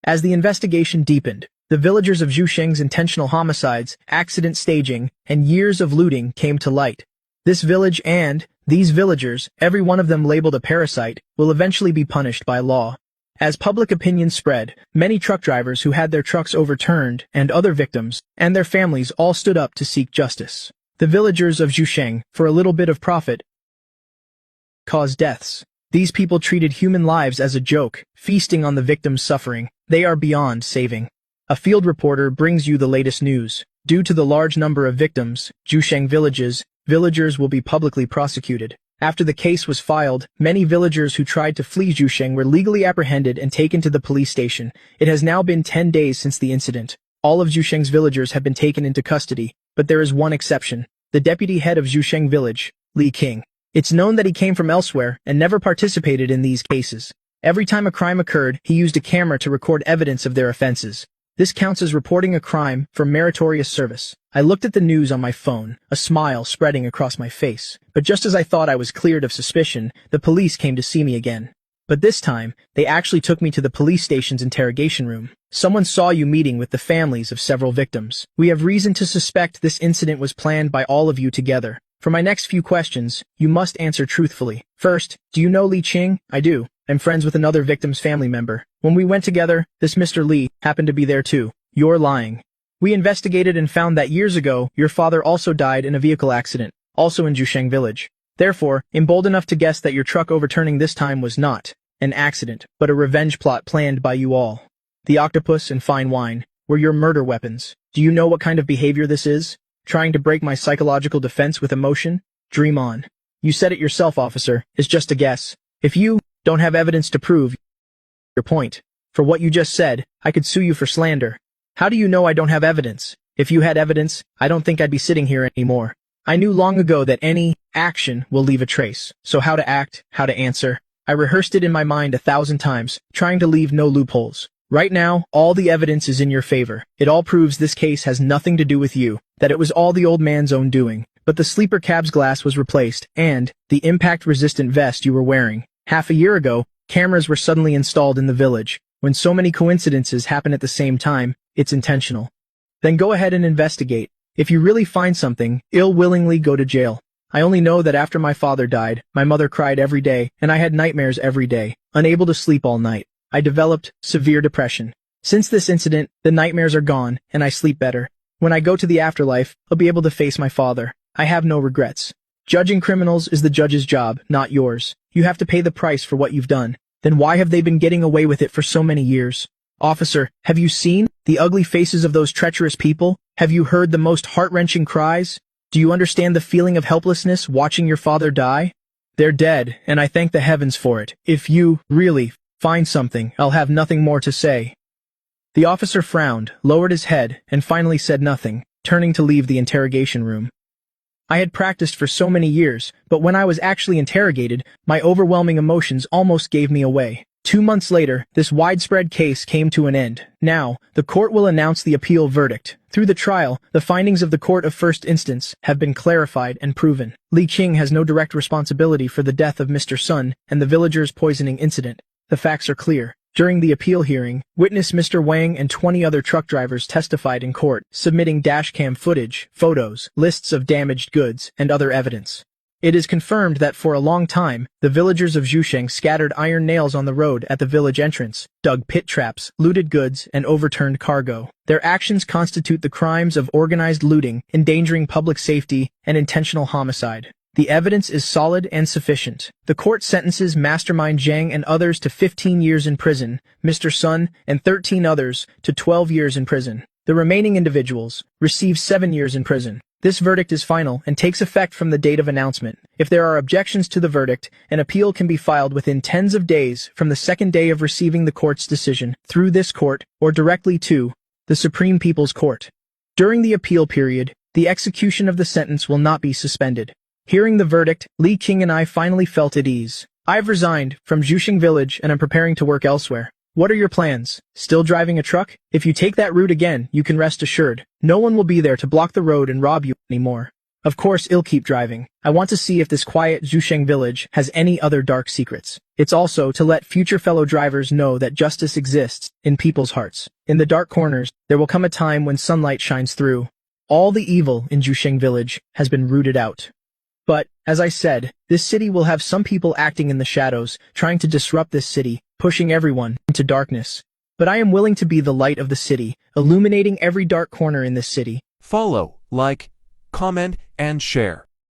As the investigation deepened, the villagers of Zhusheng's intentional homicides, accident staging, and years of looting came to light. This village and these villagers, every one of them labeled a parasite, will eventually be punished by law. As public opinion spread, many truck drivers who had their trucks overturned and other victims and their families all stood up to seek justice. The villagers of Zhusheng, for a little bit of profit, caused deaths. These people treated human lives as a joke, feasting on the victims' suffering. They are beyond saving. A field reporter brings you the latest news. Due to the large number of victims, Zhusheng villagers will be publicly prosecuted. After the case was filed, many villagers who tried to flee Zhusheng were legally apprehended and taken to the police station. It has now been 10 days since the incident. All of Zhusheng's villagers have been taken into custody, but there is one exception. The deputy head of Zhusheng village, Li Qing. It's known that he came from elsewhere and never participated in these cases. Every time a crime occurred, he used a camera to record evidence of their offenses. This counts as reporting a crime for meritorious service. I looked at the news on my phone, a smile spreading across my face. But just as I thought I was cleared of suspicion, the police came to see me again. But this time, they actually took me to the police station's interrogation room. Someone saw you meeting with the families of several victims. We have reason to suspect this incident was planned by all of you together. For my next few questions, you must answer truthfully. First, do you know Li Qing? I do. I'm friends with another victim's family member. When we went together, this Mr. Li happened to be there too. You're lying. We investigated and found that years ago, your father also died in a vehicle accident, also in Zhusheng village. Therefore, I'm bold enough to guess that your truck overturning this time was not an accident, but a revenge plot planned by you all. The octopus and fine wine were your murder weapons. Do you know what kind of behavior this is? Trying to break my psychological defense with emotion? Dream on. You said it yourself, officer. It's just a guess. If you don't have evidence to prove your point, for what you just said, I could sue you for slander. How do you know I don't have evidence? If you had evidence, I don't think I'd be sitting here anymore. I knew long ago that any action will leave a trace. So how to act, how to answer. I rehearsed it in my mind 1,000 times, trying to leave no loopholes. Right now, all the evidence is in your favor. It all proves this case has nothing to do with you, that it was all the old man's own doing. But the sleeper cab's glass was replaced, and the impact-resistant vest you were wearing. Half a year ago, cameras were suddenly installed in the village. When so many coincidences happen at the same time, it's intentional. Then go ahead and investigate. If you really find something, I'll willingly go to jail. I only know that after my father died, my mother cried every day, and I had nightmares every day, unable to sleep all night. I developed severe depression. Since this incident, the nightmares are gone, and I sleep better. When I go to the afterlife, I'll be able to face my father. I have no regrets. Judging criminals is the judge's job, not yours. You have to pay the price for what you've done. Then why have they been getting away with it for so many years? Officer, have you seen the ugly faces of those treacherous people? Have you heard the most heart-wrenching cries? Do you understand the feeling of helplessness watching your father die? They're dead, and I thank the heavens for it. If you really find something, I'll have nothing more to say. The officer frowned, lowered his head, and finally said nothing, turning to leave the interrogation room. I had practiced for so many years, but when I was actually interrogated, my overwhelming emotions almost gave me away. 2 months later, this widespread case came to an end. Now, the court will announce the appeal verdict. Through the trial, the findings of the court of first instance have been clarified and proven. Li Qing has no direct responsibility for the death of Mr. Sun and the villagers' poisoning incident. The facts are clear. During the appeal hearing, witness Mr. Wang and 20 other truck drivers testified in court, submitting dashcam footage, photos, lists of damaged goods, and other evidence. It is confirmed that for a long time, the villagers of Zhusheng scattered iron nails on the road at the village entrance, dug pit traps, looted goods, and overturned cargo. Their actions constitute the crimes of organized looting, endangering public safety, and intentional homicide. The evidence is solid and sufficient. The court sentences Mastermind Zhang and others to 15 years in prison, Mr. Sun and 13 others to 12 years in prison. The remaining individuals receive 7 years in prison. This verdict is final and takes effect from the date of announcement. If there are objections to the verdict, an appeal can be filed within tens of days from the second day of receiving the court's decision, through this court, or directly to the Supreme People's Court. During the appeal period, the execution of the sentence will not be suspended. Hearing the verdict, Li Qing and I finally felt at ease. I've resigned from Zhusheng village and I'm preparing to work elsewhere. What are your plans? Still driving a truck? If you take that route again, you can rest assured, no one will be there to block the road and rob you anymore. Of course, I'll keep driving. I want to see if this quiet Zhusheng village has any other dark secrets. It's also to let future fellow drivers know that justice exists in people's hearts. In the dark corners, there will come a time when sunlight shines through. All the evil in Zhusheng village has been rooted out. But, as I said, this city will have some people acting in the shadows, trying to disrupt this city, pushing everyone into darkness. But I am willing to be the light of the city, illuminating every dark corner in this city. Follow, like, comment, and share.